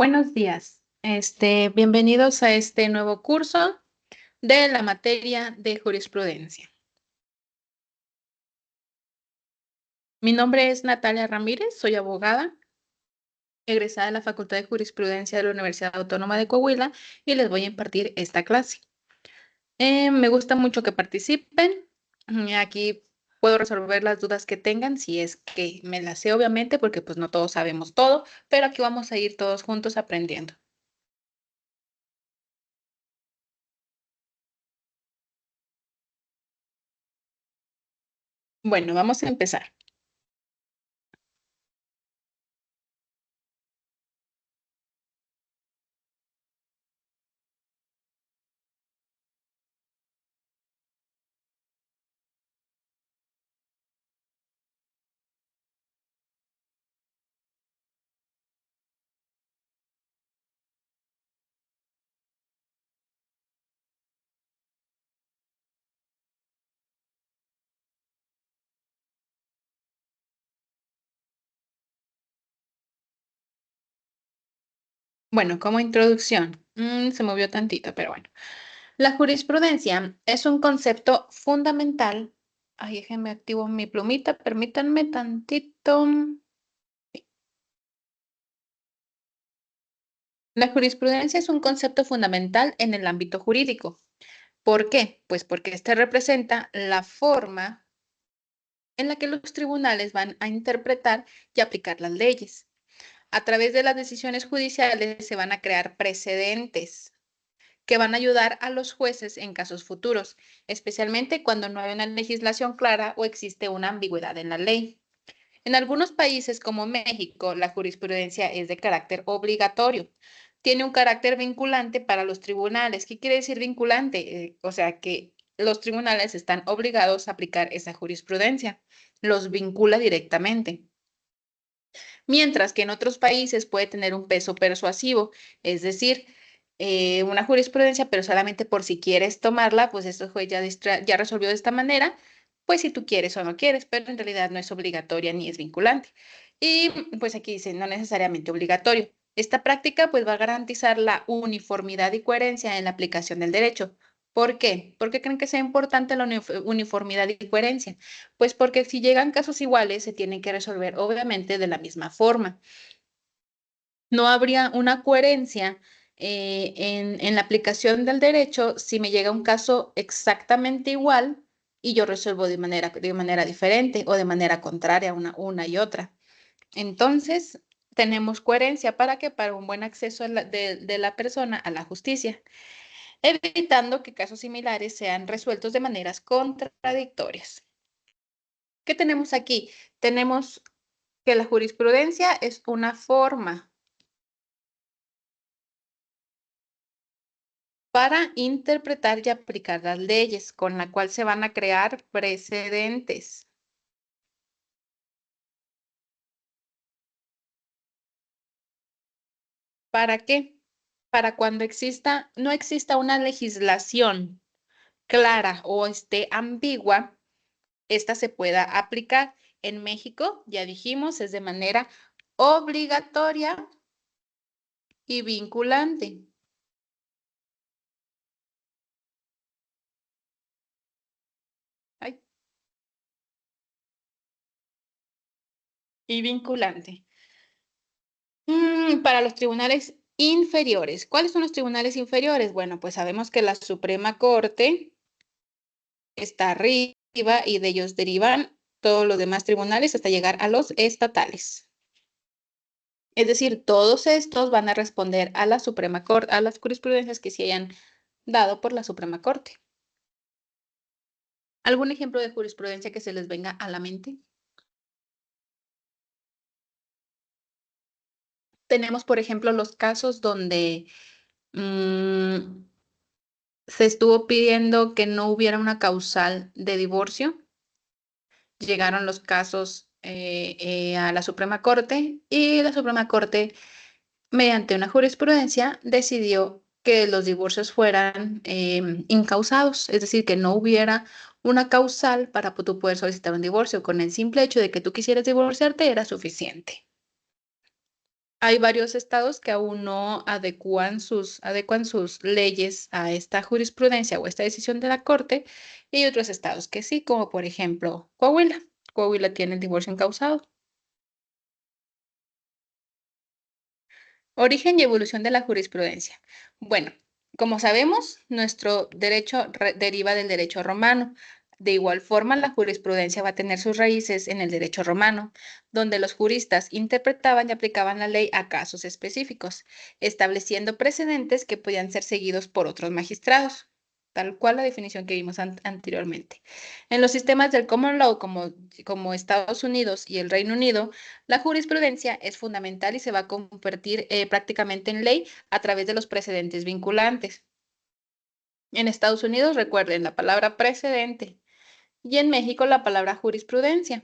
Buenos días. Bienvenidos a este nuevo curso de la materia de jurisprudencia. Mi nombre es Natalia Ramírez, soy abogada, egresada de la Facultad de Jurisprudencia de la Universidad Autónoma de Coahuila y les voy a impartir esta clase. Me gusta mucho que participen. Aquí puedo resolver las dudas que tengan, si es que me las sé, obviamente, porque pues no todos sabemos todo, pero aquí vamos a ir todos juntos aprendiendo. Bueno, vamos a empezar. Bueno, como introducción, se movió tantito, pero bueno. La jurisprudencia es un concepto fundamental. Ay, déjenme activo mi plumita, permítanme tantito. La jurisprudencia es un concepto fundamental en el ámbito jurídico. ¿Por qué? Pues porque este representa la forma en la que los tribunales van a interpretar y aplicar las leyes. A través de las decisiones judiciales se van a crear precedentes que van a ayudar a los jueces en casos futuros, especialmente cuando no hay una legislación clara o existe una ambigüedad en la ley. En algunos países como México, la jurisprudencia es de carácter obligatorio. Tiene un carácter vinculante para los tribunales. ¿Qué quiere decir vinculante? O sea que los tribunales están obligados a aplicar esa jurisprudencia. Los vincula directamente. Mientras que en otros países puede tener un peso persuasivo, es decir, una jurisprudencia, pero solamente por si quieres tomarla, pues esto juez ya resolvió de esta manera, pues si tú quieres o no quieres, pero en realidad no es obligatoria ni es vinculante. Y pues aquí dice, no necesariamente obligatorio. Esta práctica pues va a garantizar la uniformidad y coherencia en la aplicación del derecho. ¿Por qué? ¿Por qué creen que sea importante la uniformidad y coherencia? Pues porque si llegan casos iguales, se tienen que resolver obviamente de la misma forma. No habría una coherencia en la aplicación del derecho si me llega un caso exactamente igual y yo resuelvo de manera diferente o de manera contraria una y otra. Entonces, tenemos coherencia para que para un buen acceso de la persona a la justicia, evitando que casos similares sean resueltos de maneras contradictorias. ¿Qué tenemos aquí? Tenemos que la jurisprudencia es una forma para interpretar y aplicar las leyes, con la cual se van a crear precedentes. ¿Para qué? Para cuando no exista una legislación clara o esté ambigua, esta se pueda aplicar. En México, ya dijimos, es de manera obligatoria y vinculante. Ay, y vinculante. Para los tribunales inferiores. ¿Cuáles son los tribunales inferiores? Bueno, pues sabemos que la Suprema Corte está arriba y de ellos derivan todos los demás tribunales hasta llegar a los estatales. Es decir, todos estos van a responder a la Suprema Corte, a las jurisprudencias que se hayan dado por la Suprema Corte. ¿Algún ejemplo de jurisprudencia que se les venga a la mente? Tenemos, por ejemplo, los casos donde se estuvo pidiendo que no hubiera una causal de divorcio. Llegaron los casos a la Suprema Corte y la Suprema Corte, mediante una jurisprudencia, decidió que los divorcios fueran incausados, es decir, que no hubiera una causal para tú poder solicitar un divorcio. Con el simple hecho de que tú quisieras divorciarte era suficiente. Hay varios estados que aún no adecuan sus leyes a esta jurisprudencia o esta decisión de la Corte, y hay otros estados que sí, como por ejemplo Coahuila. Coahuila tiene el divorcio encausado. Origen y evolución de la jurisprudencia. Bueno, como sabemos, nuestro derecho deriva del derecho romano. De igual forma, la jurisprudencia va a tener sus raíces en el derecho romano, donde los juristas interpretaban y aplicaban la ley a casos específicos, estableciendo precedentes que podían ser seguidos por otros magistrados, tal cual la definición que vimos anteriormente. En los sistemas del common law, como Estados Unidos y el Reino Unido, la jurisprudencia es fundamental y se va a convertir prácticamente en ley a través de los precedentes vinculantes. En Estados Unidos, recuerden la palabra precedente, y en México la palabra jurisprudencia.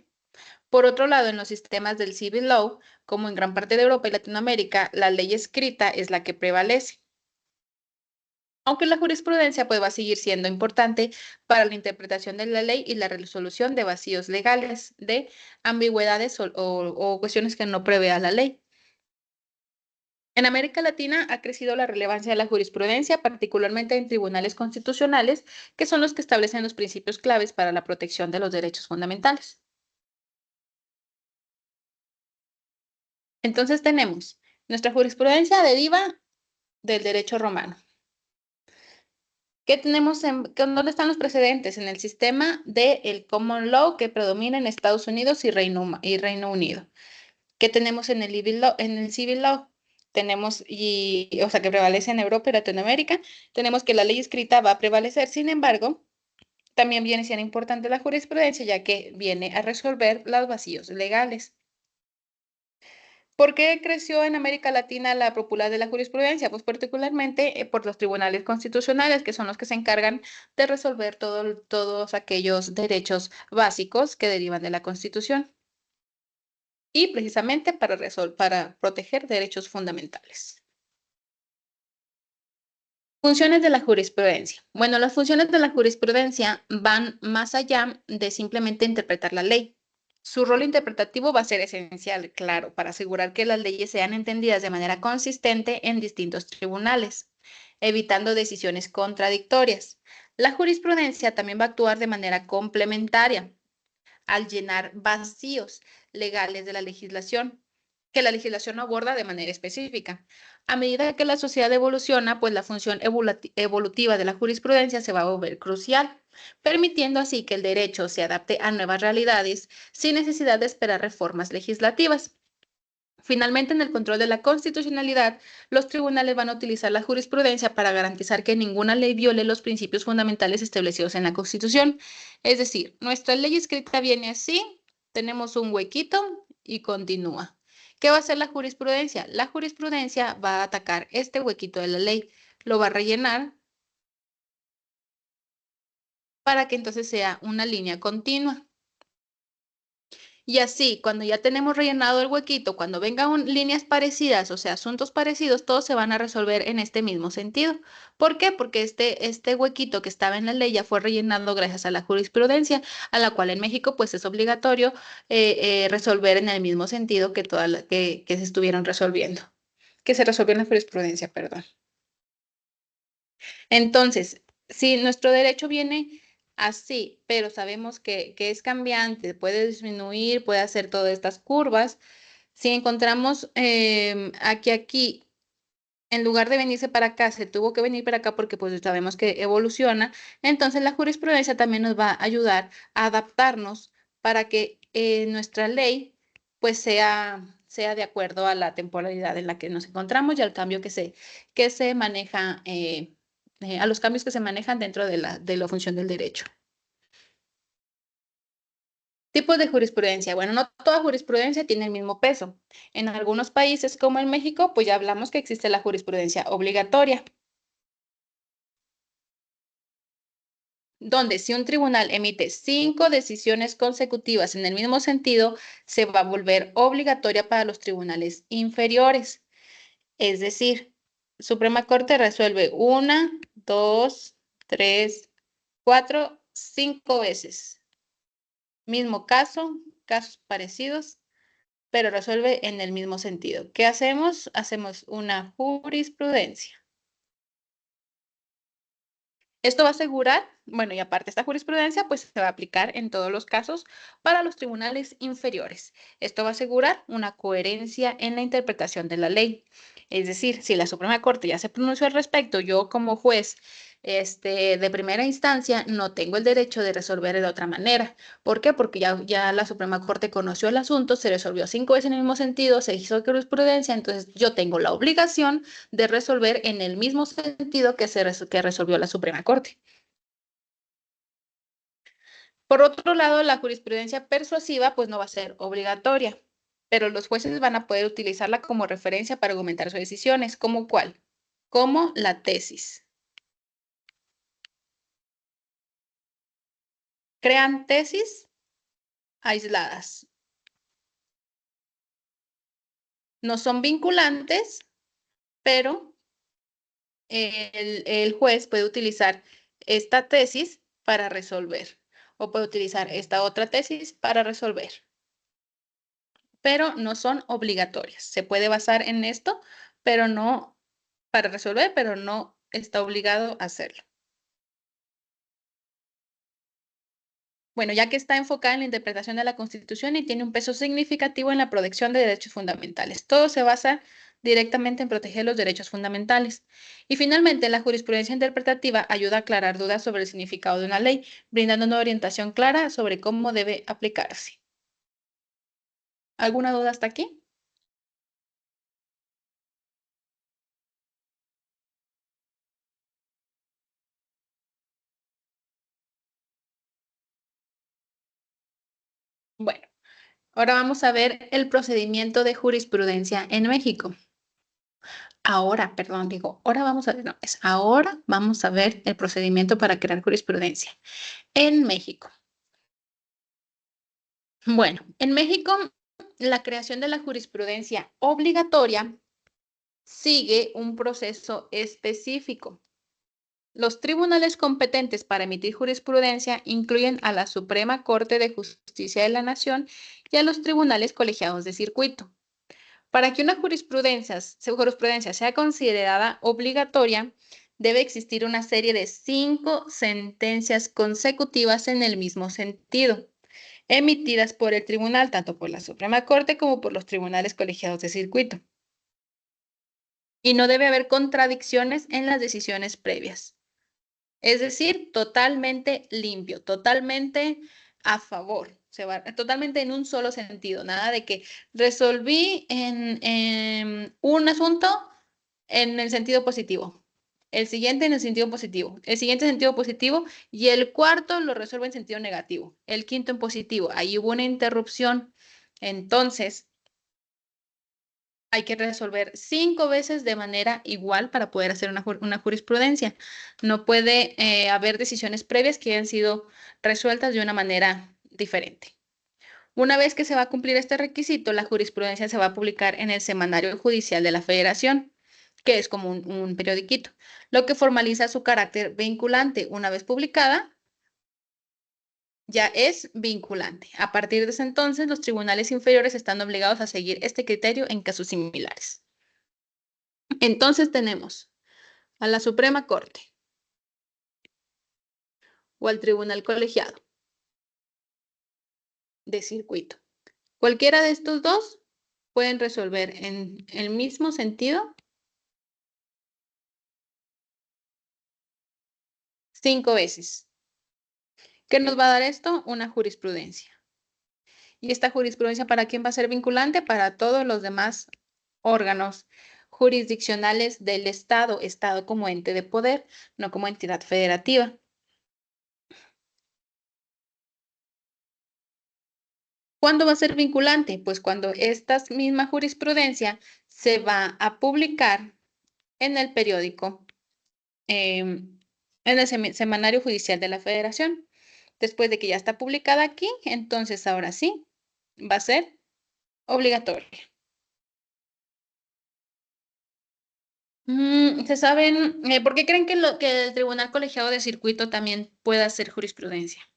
Por otro lado, en los sistemas del civil law, como en gran parte de Europa y Latinoamérica, la ley escrita es la que prevalece. Aunque la jurisprudencia pues, va a seguir siendo importante para la interpretación de la ley y la resolución de vacíos legales, de ambigüedades o cuestiones que no prevea la ley. En América Latina ha crecido la relevancia de la jurisprudencia, particularmente en tribunales constitucionales, que son los que establecen los principios claves para la protección de los derechos fundamentales. Entonces tenemos, nuestra jurisprudencia deriva del derecho romano. ¿Qué tenemos dónde están los precedentes? En el sistema del common law que predomina en Estados Unidos y Reino Unido. ¿Qué tenemos en el civil law? Tenemos, o sea, que prevalece en Europa y Latinoamérica. Tenemos que la ley escrita va a prevalecer. Sin embargo, también viene siendo importante la jurisprudencia, ya que viene a resolver los vacíos legales. ¿Por qué creció en América Latina la popular de la jurisprudencia? Pues particularmente por los tribunales constitucionales, que son los que se encargan de resolver todos aquellos derechos básicos que derivan de la Constitución. Y precisamente para proteger derechos fundamentales. Funciones de la jurisprudencia. Bueno, las funciones de la jurisprudencia van más allá de simplemente interpretar la ley. Su rol interpretativo va a ser esencial, claro, para asegurar que las leyes sean entendidas de manera consistente en distintos tribunales, evitando decisiones contradictorias. La jurisprudencia también va a actuar de manera complementaria al llenar vacíos legales de la legislación, que la legislación no aborda de manera específica. A medida que la sociedad evoluciona, pues la función evolutiva de la jurisprudencia se va a volver crucial, permitiendo así que el derecho se adapte a nuevas realidades sin necesidad de esperar reformas legislativas. Finalmente, en el control de la constitucionalidad, los tribunales van a utilizar la jurisprudencia para garantizar que ninguna ley viole los principios fundamentales establecidos en la Constitución. Es decir, nuestra ley escrita viene así, tenemos un huequito y continúa. ¿Qué va a hacer la jurisprudencia? La jurisprudencia va a atacar este huequito de la ley, lo va a rellenar para que entonces sea una línea continua. Y así, cuando ya tenemos rellenado el huequito, cuando vengan líneas parecidas, o sea, asuntos parecidos, todos se van a resolver en este mismo sentido. ¿Por qué? Porque este huequito que estaba en la ley ya fue rellenado gracias a la jurisprudencia, a la cual en México pues es obligatorio resolver en el mismo sentido que que se estuvieron resolviendo, que se resolvió en la jurisprudencia, perdón. Entonces, si nuestro derecho viene así, pero sabemos que es cambiante, puede disminuir, puede hacer todas estas curvas, si encontramos aquí, en lugar de venirse para acá, se tuvo que venir para acá porque pues sabemos que evoluciona, entonces la jurisprudencia también nos va a ayudar a adaptarnos para que nuestra ley pues sea de acuerdo a la temporalidad en la que nos encontramos y al cambio que se maneja, a los cambios que se manejan dentro de la función del derecho. Tipos de jurisprudencia. Bueno, no toda jurisprudencia tiene el mismo peso. En algunos países, como en México, pues ya hablamos que existe la jurisprudencia obligatoria, donde si un tribunal emite 5 decisiones consecutivas en el mismo sentido, se va a volver obligatoria para los tribunales inferiores. Es decir, Suprema Corte resuelve 1, 2, 3, 4, 5 veces. Mismo caso, casos parecidos. pero resuelve en el mismo sentido. ¿Qué hacemos? Hacemos una jurisprudencia. Esto va a asegurar, bueno, y aparte esta jurisprudencia, pues se va a aplicar en todos los casos para los tribunales inferiores. Esto va a asegurar una coherencia en la interpretación de la ley. Es decir, si la Suprema Corte ya se pronunció al respecto, yo como juez de primera instancia no tengo el derecho de resolver de otra manera. ¿Por qué? Porque ya la Suprema Corte conoció el asunto, se resolvió 5 veces en el mismo sentido, se hizo jurisprudencia, entonces yo tengo la obligación de resolver en el mismo sentido que resolvió la Suprema Corte. Por otro lado, la jurisprudencia persuasiva pues no va a ser obligatoria, pero los jueces van a poder utilizarla como referencia para argumentar sus decisiones. ¿Cómo cuál? Como la tesis. Crean tesis aisladas. No son vinculantes, pero el juez puede utilizar esta tesis para resolver o puede utilizar esta otra tesis para resolver, pero no son obligatorias. Se puede basar en esto, pero no para resolver, pero no está obligado a hacerlo. Bueno, ya que está enfocada en la interpretación de la Constitución y tiene un peso significativo en la protección de derechos fundamentales. Todo se basa directamente en proteger los derechos fundamentales. Y finalmente, la jurisprudencia interpretativa ayuda a aclarar dudas sobre el significado de una ley, brindando una orientación clara sobre cómo debe aplicarse. ¿Alguna duda hasta aquí? Bueno, ahora vamos a ver el procedimiento de jurisprudencia en México. Ahora, perdón, digo, ahora vamos a ver, no, es ahora vamos a ver el procedimiento para crear jurisprudencia en México. Bueno, en México, la creación de la jurisprudencia obligatoria sigue un proceso específico. Los tribunales competentes para emitir jurisprudencia incluyen a la Suprema Corte de Justicia de la Nación y a los tribunales colegiados de circuito. Para que una jurisprudencia sea considerada obligatoria, debe existir una serie de 5 sentencias consecutivas en el mismo sentido, emitidas por el tribunal, tanto por la Suprema Corte como por los tribunales colegiados de circuito. Y no debe haber contradicciones en las decisiones previas. Es decir, totalmente limpio, totalmente a favor, totalmente en un solo sentido, nada de que resolví en un asunto en el sentido positivo, el siguiente en el sentido positivo, el siguiente en sentido positivo y el cuarto lo resuelve en sentido negativo, el quinto en positivo. Ahí hubo una interrupción. Entonces, hay que resolver 5 veces de manera igual para poder hacer una jurisprudencia. No puede haber decisiones previas que hayan sido resueltas de una manera diferente. Una vez que se va a cumplir este requisito, la jurisprudencia se va a publicar en el Semanario Judicial de la Federación, que es como un periodiquito, lo que formaliza su carácter vinculante. Una vez publicada, ya es vinculante. A partir de ese entonces, los tribunales inferiores están obligados a seguir este criterio en casos similares. Entonces tenemos a la Suprema Corte o al Tribunal Colegiado de Circuito. Cualquiera de estos dos pueden resolver en el mismo sentido 5 veces. ¿Qué nos va a dar esto? Una jurisprudencia. ¿Y esta jurisprudencia para quién va a ser vinculante? Para todos los demás órganos jurisdiccionales del Estado, Estado como ente de poder, no como entidad federativa. ¿Cuándo va a ser vinculante? Pues cuando esta misma jurisprudencia se va a publicar en el periódico, en el Semanario Judicial de la Federación. Después de que ya está publicada aquí, entonces ahora sí va a ser obligatoria. ¿Se saben por qué creen que el Tribunal Colegiado de Circuito también pueda hacer jurisprudencia?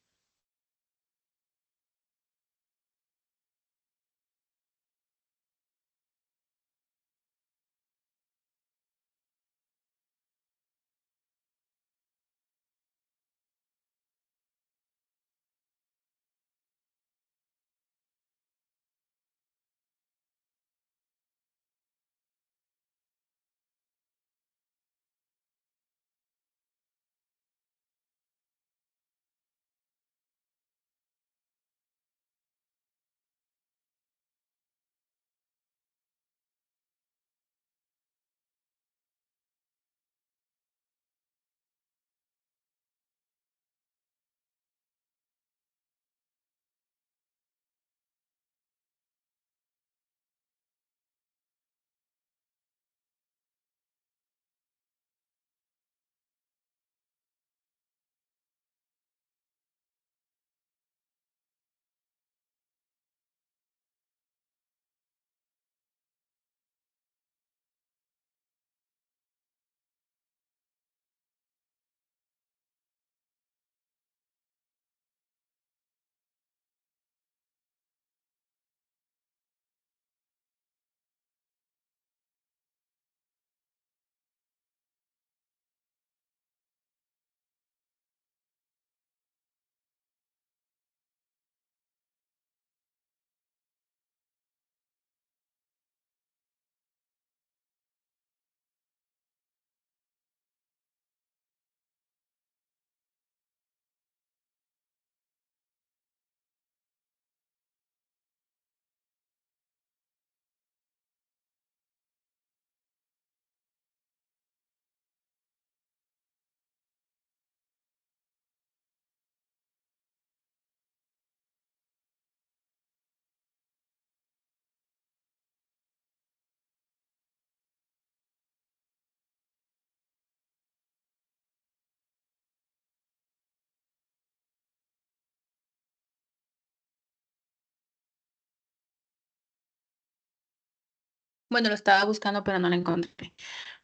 Bueno, lo estaba buscando, pero no lo encontré.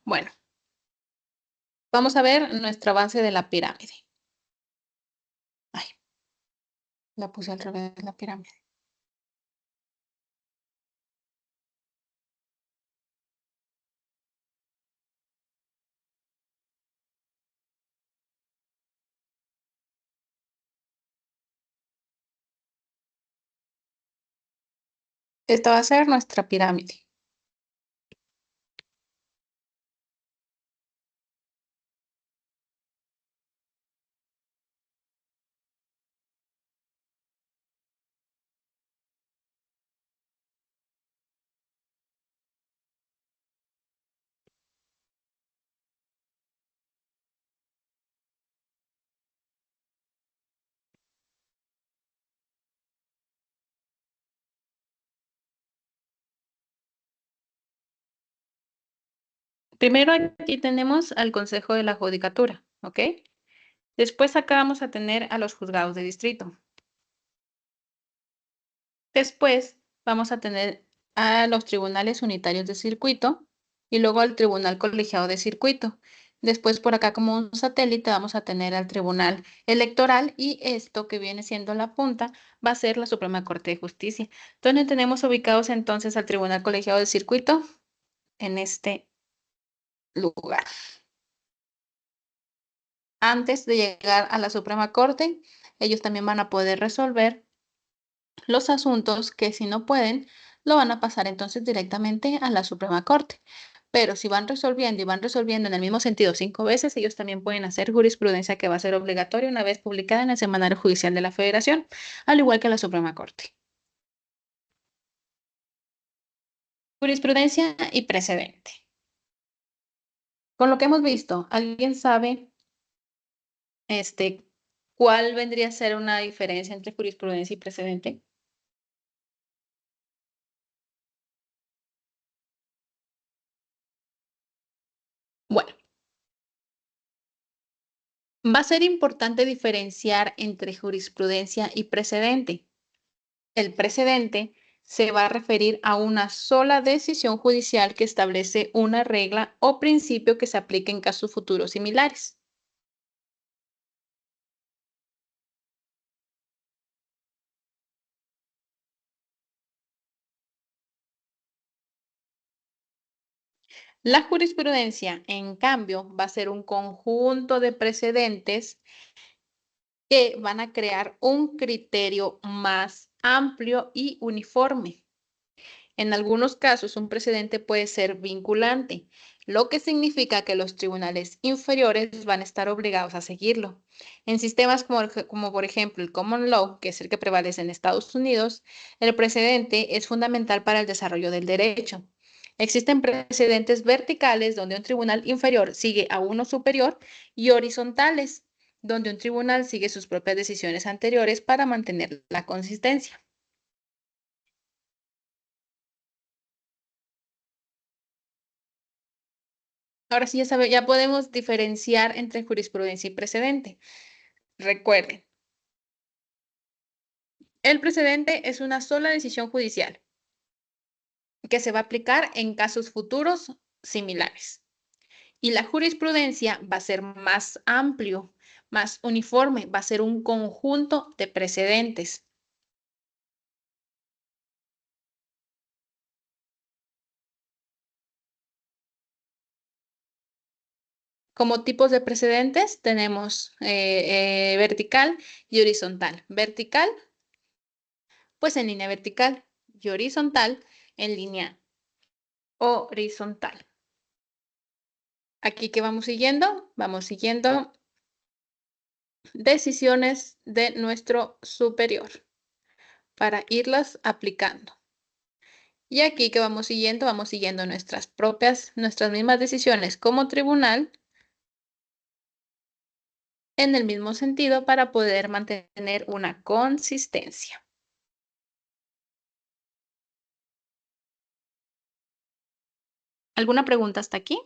Bueno, vamos a ver nuestra base de la pirámide. Ay, la puse al revés de la pirámide. Esta va a ser nuestra pirámide. Primero aquí tenemos al Consejo de la Judicatura, ¿ok? Después acá vamos a tener a los juzgados de distrito. Después vamos a tener a los tribunales unitarios de circuito y luego al tribunal colegiado de circuito. Después por acá como un satélite vamos a tener al tribunal electoral y esto que viene siendo la punta va a ser la Suprema Corte de Justicia. ¿Dónde tenemos ubicados entonces al tribunal colegiado de circuito? En este lugar. Antes de llegar a la Suprema Corte, ellos también van a poder resolver los asuntos que si no pueden, lo van a pasar entonces directamente a la Suprema Corte. Pero si van resolviendo y van resolviendo en el mismo sentido 5 veces, ellos también pueden hacer jurisprudencia que va a ser obligatoria una vez publicada en el Semanario Judicial de la Federación, al igual que la Suprema Corte. Jurisprudencia y precedente. Con lo que hemos visto, ¿alguien sabe cuál vendría a ser una diferencia entre jurisprudencia y precedente? Bueno, va a ser importante diferenciar entre jurisprudencia y precedente. El precedente se va a referir a una sola decisión judicial que establece una regla o principio que se aplique en casos futuros similares. La jurisprudencia, en cambio, va a ser un conjunto de precedentes que van a crear un criterio más amplio y uniforme. En algunos casos, un precedente puede ser vinculante, lo que significa que los tribunales inferiores van a estar obligados a seguirlo. En sistemas como por ejemplo el Common Law, que es el que prevalece en Estados Unidos, el precedente es fundamental para el desarrollo del derecho. Existen precedentes verticales donde un tribunal inferior sigue a uno superior y horizontales, donde un tribunal sigue sus propias decisiones anteriores para mantener la consistencia. Ahora sí, ya podemos diferenciar entre jurisprudencia y precedente. Recuerden, el precedente es una sola decisión judicial que se va a aplicar en casos futuros similares. Y la jurisprudencia va a ser más amplio, más uniforme, va a ser un conjunto de precedentes. Como tipos de precedentes tenemos vertical y horizontal. Vertical, pues en línea vertical y horizontal en línea horizontal. Aquí que vamos siguiendo decisiones de nuestro superior para irlas aplicando. Y aquí que vamos siguiendo nuestras mismas decisiones como tribunal en el mismo sentido para poder mantener una consistencia. ¿Alguna pregunta hasta aquí?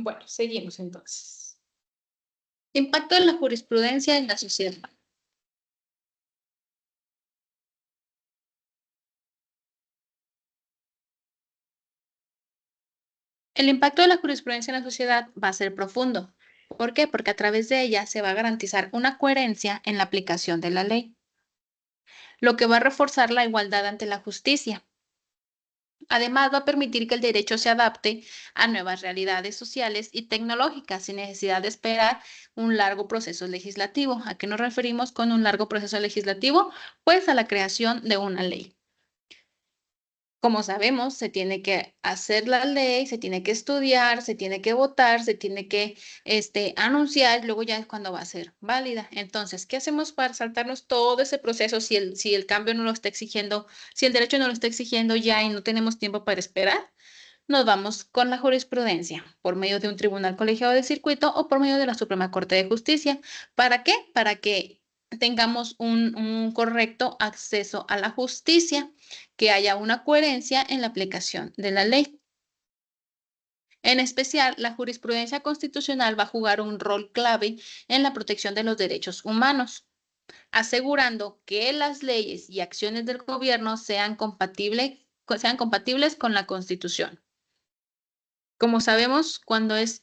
Bueno, seguimos entonces. Impacto de la jurisprudencia en la sociedad. El impacto de la jurisprudencia en la sociedad va a ser profundo. ¿Por qué? Porque a través de ella se va a garantizar una coherencia en la aplicación de la ley, lo que va a reforzar la igualdad ante la justicia. Además, va a permitir que el derecho se adapte a nuevas realidades sociales y tecnológicas sin necesidad de esperar un largo proceso legislativo. ¿A qué nos referimos con un largo proceso legislativo? Pues a la creación de una ley. Como sabemos, se tiene que hacer la ley, se tiene que estudiar, se tiene que votar, se tiene que anunciar, y luego ya es cuando va a ser válida. Entonces, ¿qué hacemos para saltarnos todo ese proceso si el cambio no lo está exigiendo, si el derecho no lo está exigiendo ya y no tenemos tiempo para esperar? Nos vamos con la jurisprudencia por medio de un tribunal colegiado de circuito o por medio de la Suprema Corte de Justicia. ¿Para qué? Para que tengamos un correcto acceso a la justicia, que haya una coherencia en la aplicación de la ley. En especial, la jurisprudencia constitucional va a jugar un rol clave en la protección de los derechos humanos, asegurando que las leyes y acciones del gobierno sean compatibles con la Constitución. Como sabemos, cuando es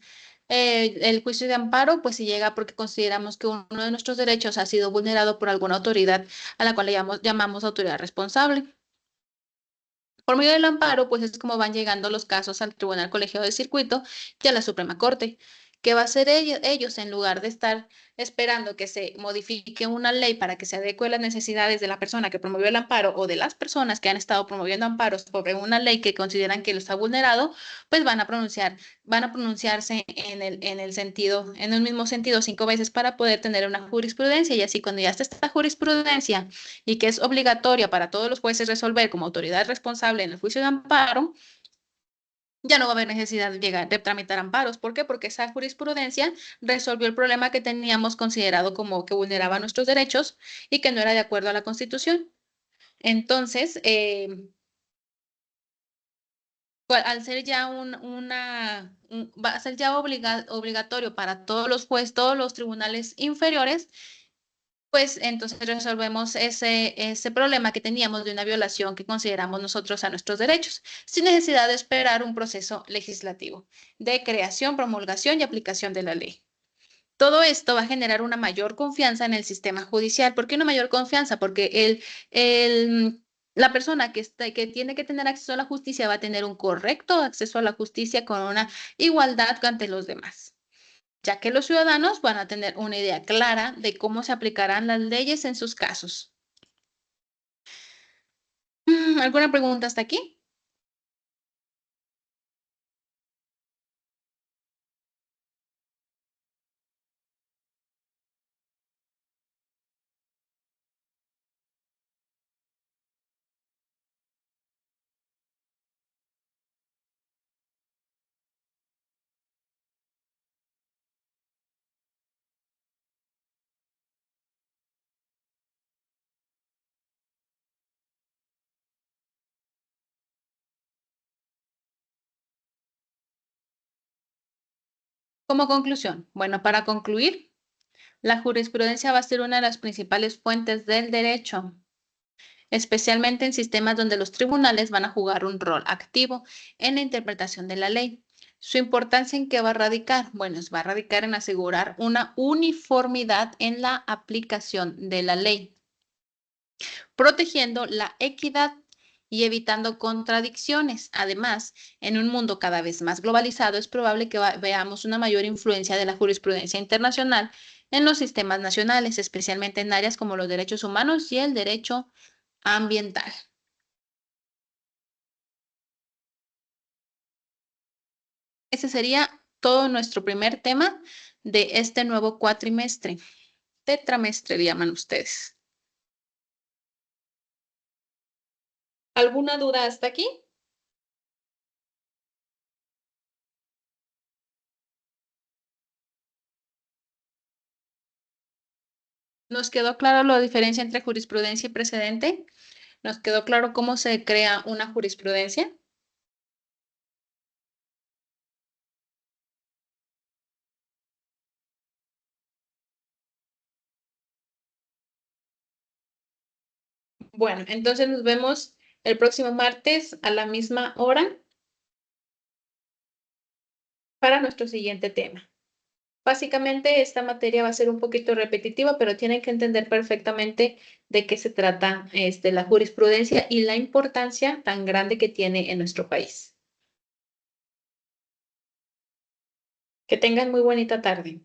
el juicio de amparo, pues se llega porque consideramos que uno de nuestros derechos ha sido vulnerado por alguna autoridad a la cual le llamamos autoridad responsable. Por medio del amparo, pues es como van llegando los casos al Tribunal Colegiado de Circuito y a la Suprema Corte. ¿Qué va a hacer ellos en lugar de estar esperando que se modifique una ley para que se adecue a las necesidades de la persona que promovió el amparo o de las personas que han estado promoviendo amparos sobre una ley que consideran que lo está vulnerado? Pues van a pronunciarse en el mismo sentido 5 veces para poder tener una jurisprudencia, y así cuando ya está esta jurisprudencia y que es obligatoria para todos los jueces resolver como autoridad responsable en el juicio de amparo, ya no va a haber necesidad de tramitar amparos. ¿Por qué? Porque esa jurisprudencia resolvió el problema que teníamos considerado como que vulneraba nuestros derechos y que no era de acuerdo a la Constitución. Entonces, al ser ya va a ser ya obligatorio para todos los jueces, todos los tribunales inferiores, pues entonces resolvemos ese problema que teníamos de una violación que consideramos nosotros a nuestros derechos, sin necesidad de esperar un proceso legislativo de creación, promulgación y aplicación de la ley. Todo esto va a generar una mayor confianza en el sistema judicial. ¿Por qué una mayor confianza? Porque la persona que tiene que tener acceso a la justicia va a tener un correcto acceso a la justicia con una igualdad ante los demás, ya que los ciudadanos van a tener una idea clara de cómo se aplicarán las leyes en sus casos. ¿Alguna pregunta hasta aquí? Como conclusión, bueno, para concluir, la jurisprudencia va a ser una de las principales fuentes del derecho, especialmente en sistemas donde los tribunales van a jugar un rol activo en la interpretación de la ley. ¿Su importancia en qué va a radicar? Bueno, va a radicar en asegurar una uniformidad en la aplicación de la ley, protegiendo la equidad y evitando contradicciones. Además, en un mundo cada vez más globalizado, es probable que veamos una mayor influencia de la jurisprudencia internacional en los sistemas nacionales, especialmente en áreas como los derechos humanos y el derecho ambiental. Ese sería todo nuestro primer tema de este nuevo cuatrimestre. Tetramestre, le llaman ustedes. ¿Alguna duda hasta aquí? ¿Nos quedó claro la diferencia entre jurisprudencia y precedente? ¿Nos quedó claro cómo se crea una jurisprudencia? Bueno, entonces nos vemos el próximo martes a la misma hora para nuestro siguiente tema. Básicamente, esta materia va a ser un poquito repetitiva, pero tienen que entender perfectamente de qué se trata la jurisprudencia y la importancia tan grande que tiene en nuestro país. Que tengan muy bonita tarde.